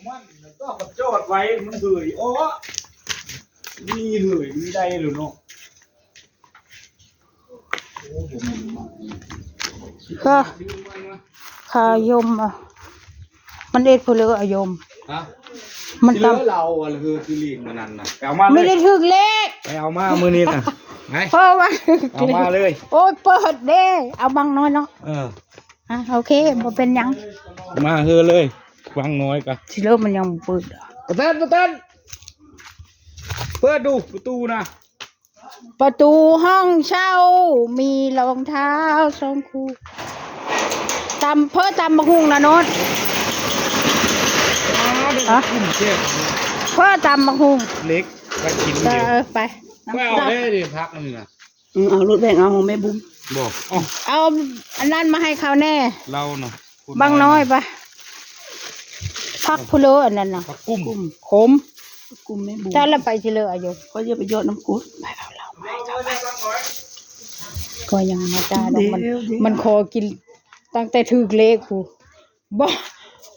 มันก็กระจอดไว้มันเหื่อยอ๋อนี่เหื่อยมีได้หรือเนาะก็ขายมอ่ะมันเอ็ดเพลืออายม ฮะ มัน เลื ต อเราอะไรคือกิลีนมันนั่นนะไปเอามา ำ เล ไม่ ย ได้ถึกเลข ไปเอามามือนี้นะไง เพราะว่า เอามาเลย โอ้ยเปิดเด้เอาบังน้อยเนาะ อ โอเคบ่เป็นหยัง มาเฮือเลยฟังน้อยกัน สิเริ่มมันยังบ่เปิด ประเต้นเปิดดูประตูนะ ประตูห้องเช่ามีรองเท้าสองคู่ตำเพื่อตำบักหุ่งนะโน้ตฮะ เจ็บ เพื่อตำบักหุ่ง เล็กไปกิน เอ เดียว อไป ไม่เอาได้ดิพักนึงนะ เอารถแบ่งเอาของแม่บุ้ม บอกอ๋อ เอาอันนั้นมาให้เขาแน่ เราเนาะ บังน้อยไปพักผู้เลออันนั้นน่ะ พักกุ้ม ขม กุมแม่บุ้ม ถ้าเราไปสิเลออายุ ก็จะไปยอดน้ำกุด ไปเอาเรามาให้เขาไปก็ยังมาจ้าดอกมัน เดี๋ยว มันขอกินตั้งแต่ถือเลขกูบ่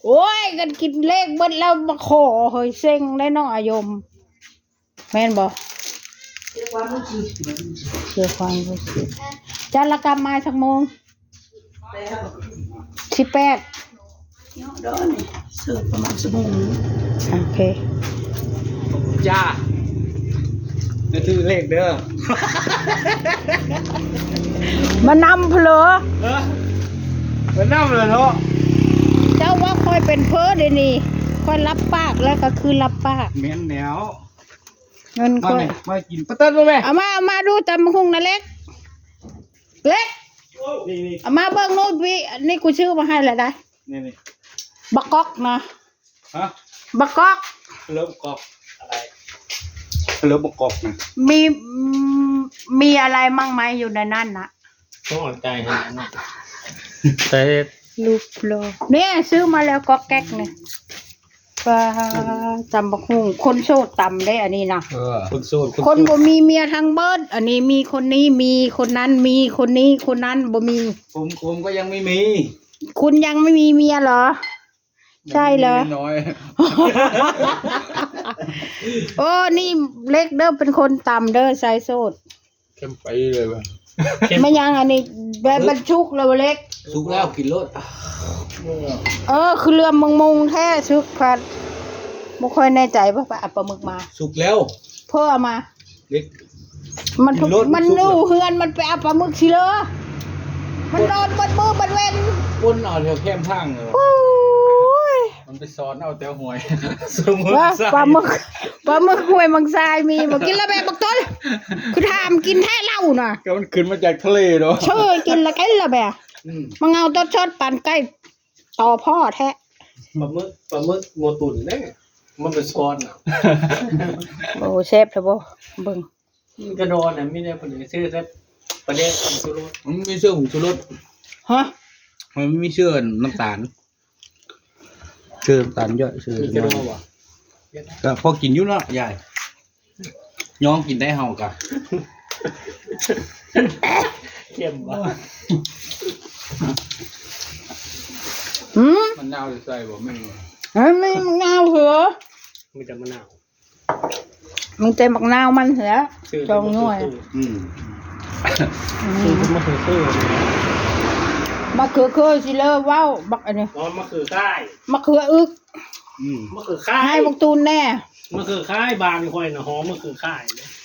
โอ้ยกันกินเลขเบิดแล้วมาขอเฮ้ยเซ็งได้น้องอายมแม่นบ่เชื่อความรู้สึกจะละกรรมมาสักโมง18 เนาะเด้อนี่เสิร์ฟประมาณชั่วโมงนึง โอเค จ้าจะถือเลขเด้อ มานำเพลอ เป็นน้ำเลยเนาะ เจ้าว่าคอยเป็นเพ้อเดี๋ยวนี้คอยรับปากแล้วก็คือรับปาก เมียนแนว เงิน มา คอย เนี่ยมากินปะเต้นมาไหม เอามาดูตำบักหุ่งนะเล็กเล็ก นี่นี่ เอามาเบิ่งโน้ตวิอันนี่กูชื่อมาให้แล้วได้ นี่นี่ บักกอกนะ ฮะ บักกอก เริ่มกรอบอะไรเริ่มประกอบนะ มีมีอะไรมั่งไหมอยู่ในนั้นนะ ต้องอดใจฮะแต่ ลูกโลเนี่ยซื้อมาแล้วก๊อกแก๊กเนี่ยปลาตำบักหุ่งคนโสดตำได้อันนี้นะ คนโสด คนบ่มีเมียทางเบิดอันนี้มีคนนี้มีคนนั้นมีคนนี้คนนั้นบ่มี ผมก็ยังไม่มี คุณยังไม่มีเมียเหรอ ใช่เหรอ ยังมีน้อย โอ้นี่เล็กเด้อเป็นคนตำเด้อใส่โสด เข้มไปเลยว่ะ ไม่ยังอันนี้แบบบรรทุกแล้วเล็ก สุกแล้วกินรส คือเรือมงแท้ซึกพัดบ่ค่อยแน่ใจว่าไปเอาปลาหมึกมา สุกแล้ว เพื่อเอามา เล็ก มันทุก รถ มัน สุก นู่ เหรอ เฮือนมันไปเอาปลาหมึกสิเลยมันโดนบัดมือบัดเว้น ป้นเอาแถวแคมทางเลย โอ้ย มันไปซ้อนเอาแต่หวยสมมติ ว่าปลาหมึกห้วยมังทรายมีบ่กินแล้วแม่บักต้นคือถามกินแท้เหล้าน่ะ ก็มันขึ้นมาจากทะเลเนาะ เชยกินแล้วกินแล้วแม่มังเอาต้นชดปั่นใกล้ต่อพ่อแท้ ปลาหมึกโมตุนเนี่ยมันเป็นซ้อนอ่ะ โอ้เซฟเถอะบ่เบิ่ง มันกระโดดอ่ะไม่ได้ผลชื่อครับประเด็นสุรุ มันไม่เชื่อผงชูรส ฮะ มันไม่เชื่อน้ำตาลเชื่อน้ำตาลเยอะเชื่อ มีกระโดดว่ะ ก็พอกินอยู่เนาะยายย้องกินได้เฮากะ เข้มว่ะ มันนาวใส่บ่แม่น เฮ้ยไม่มังนาวเหรอ มีแต่มะนาว มึงเต็มมักนาวมันเหรอจองหน่วย อืม คือมะเขือตื้อ บักเขือเคยสิเลอเว้าบักอันนี้ ร้อนมะเขือค่าย มะเขืออึก อืม มะเขือค่าย ให้บักตูนแน่ มะเขือค่ายบานค่อยนะหอมมะเขือค่าย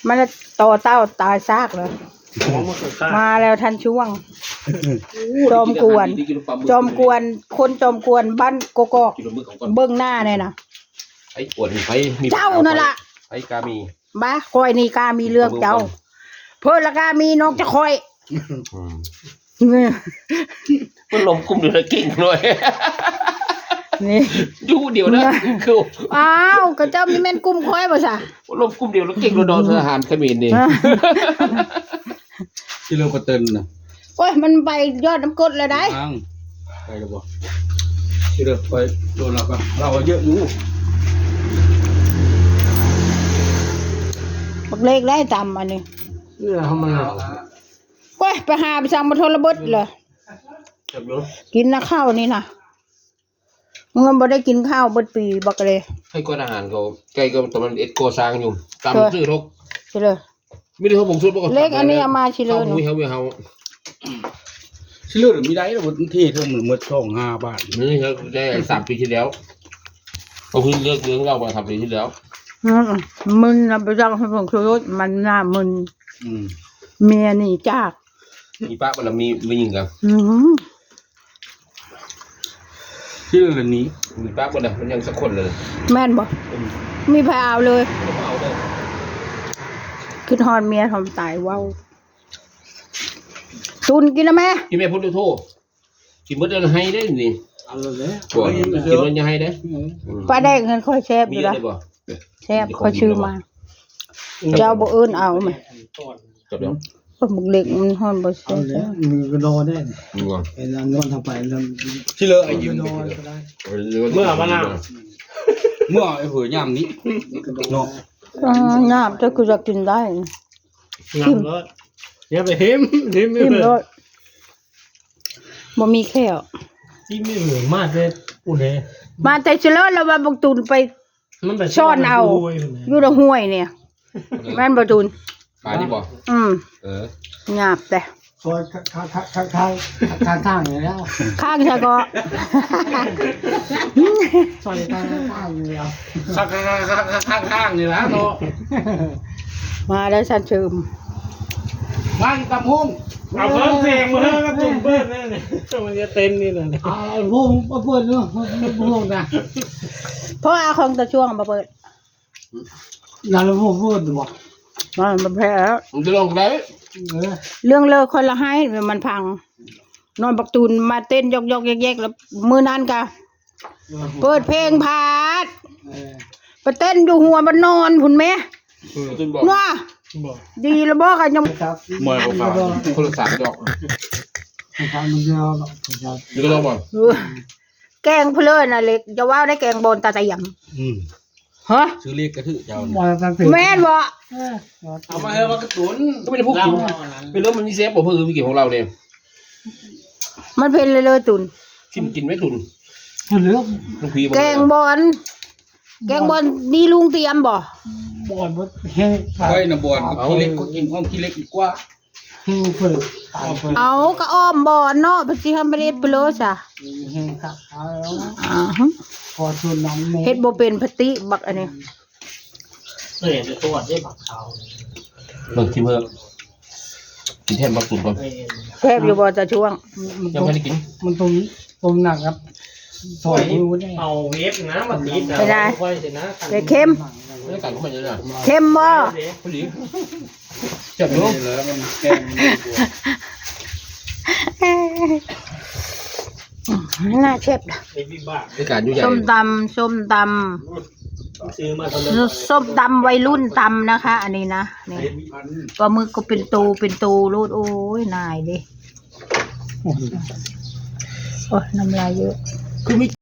มันจะต่อเต้าตายซากเลย หอมมะเขือค่าย มาแล้วทันช่วง จอมกวน จอมกวนคนจอมกวนบ้านกกอก กินมือของก่อน เบื้องหน้าเนี่ยนะ ไอ้ปวดมีไฟมี เจ้านั่นล่ะ ไอ้กามี บ้าคอยนี่กล้ามีเรื่องเจ้า เพื่อนละกล้ามีน้องจะคอย มันลมคุมเดือดเก่งหน่อย นี่ ดูเดี๋ยวนะคือ อ้าวก็เจ้ามีแม่นกุ้มคอยบ่ซะ มันลมคุมเดียวแล้วเก่งเราดอนทหารเขมรนี่ ที่เราก็เตือนนะ โอ้ยมันไปยอดน้ำกรดเลยได้ ทางไปแล้วบ่ที่เราไปโดนเราก็เราก็เยอะอยู่ บักเลขได้ตำอันนี้ เนี่ยทำมันหนาว โอ้ยไปหาไปสั่งมาโทรเบิดเลย จับดู กินนะข้าวนี่นะ มึงบ่ได้กินข้าวเบิดปีบักเลย ให้ก้อนอาหารเขาไก่ก็ตอนมันเอ็ดโกซางอยู่ตามซื้อทก ใช่เลย ไม่ได้ทกผงชุดปกติ เล็กอันนี้เอามาชิเลย เฮาเฮา ชื่อเรื่องมีได้แล้วบนที่เท่าเหมือนช่อง5 บาท นี่เขาได้3 ปีที่แล้วเขาเพิ่งเลือกเรื่องเรามา3 ปีที่แล้ว มึนนะไปจังให้ผมคือรถมันหน้ามึนเมียนี่จาก มีป้ามันมียิงกัน ชื่อเรื่องนี้ มีป้ามันยังสักคนเลย แม่นบ่มีพายเอาเลยคิดฮอนเมียทำตายว้าวตุนกินนะแม่ กินแม่พุทธโทกินเมื่อเดือนให้ได้นี่ เอาเลย บ่กินเมื่อจะให้ได้ ป้าแดงเงินค่อยแซ่บอ มี ยู่ อะ ละ ไรบ่ แซ่บค่อยชื่อมาเจ้าบ่เอิ้นเอาไหม จบแล้ว ปลาหมึกเล็กมันฮอนบ่แซ่ เอา บ แล้วมือก็นอนได้ มึงว่า เป็นอันนอนทำไปแล้ว ชื่อเรื่องไอ้ยื ยื น นนอนก็ได้ เมื่อไอ้เผือยามนี้เนาะ งาบจะกูจะกินได้ งามรถอย่าไปเห็มไม่ กิน เลย รสบ่มีแค่ว ที่ไม่เหมือนมากเลยพูดเลย มาแต่เฉลิมแล้วว่าบักตูนไป มันไป ซ่อนเอาอยู่ในห้วยเนี่ยแม่นบ่ตูน ปลานี่บ่ เออ งาบแต่ ซอยข้างอย่างแล้ว ข้างซะก็ ซอยข้างอยู่แล้ว ข้างนี่นะเนาะ มาแล้วฉันเชิม มาตำหุ้ง เอาเพิ่มเสียงมาเพิ่มกับจุ่มเบิ้ลนี่นี่มันจะเต้นนี่เลย เอาพวกเปิดเนาะพวกนะ เพราะเอาของตะช่วงมาเปิด อย่างเราพวกพูดบอก มันแพ้แล้ว มึงจะลองได้ เรื่องเลิกคนละให้มันพัง นอนบักตูนมาเต้นยกแยกๆแล้วมือนั้นกะเปิดเพลงพาดไปเต้นอยู่หัวมันนอนพุ่นแม่ ตุนบอก ว่า บอก ดีแล้วบอกกันยัง ครับ มวยบ่ฟ้า คนละ3 ดอก ทางมันยาวเนาะ นี่ก็ลองบ่ แกงเพลินน่ะเล็กจะว่าได้แกงบนตาตะยำฮะ ชื่อเรียกกระถือเจ้า มาตั้งแต่ แม่นบ่ เอามาเฮ้ยมากระตุน ก็ไม่ได้พูดกินเป็นเรื่องมันมีเซฟบ่เพิ่งมีกินของเราเนี่ย มันเป็นเลยตุน ชิมกินไหมตุน เหลือ ลูกพี่ แกงบอลนี่ลุงเตรียมบ่ บอลมันแห้ง ไว้นะบอนขี้เล็กก็กินความขี้เล็กอีกกว่า แห้งเปิดตายเปิด เอาก็อ้อมบอลเนาะไปสิทำไปเฮ็ดไปเลยซะ แห้งครับเอาแล้ว ฮะ พอชวนน้องแม่ เฮ็ดบ่เป็นพติบักอันนี้ เห็นตัวได้บักเขา เลิกที่เพิ่มกินแทนบักตุนก่อน แซ่บอยู่บ่ตะช่วง ยังไม่ได้กิน มันตรงหนักครับสอยมือได้ เอาเวฟนะมาตีนะค่อยสินะ แต่เค็ม ไม่ได้กันก็ไม่ได้นะ เค็มบ่ พอดีจับดู นี่แล้วมันแกง น่าเชฟ ไอ้พี่บ้า ในการอยู่ใหญ่ ส้มตำซื้อมาทำไม ส้มตำวัยรุ่นตำนะคะ อันนี้นะนี่ปลาหมึกก็เป็นตูรูดโอ้ยนายดิโอ้ยน้ำลายเยอะ คือมี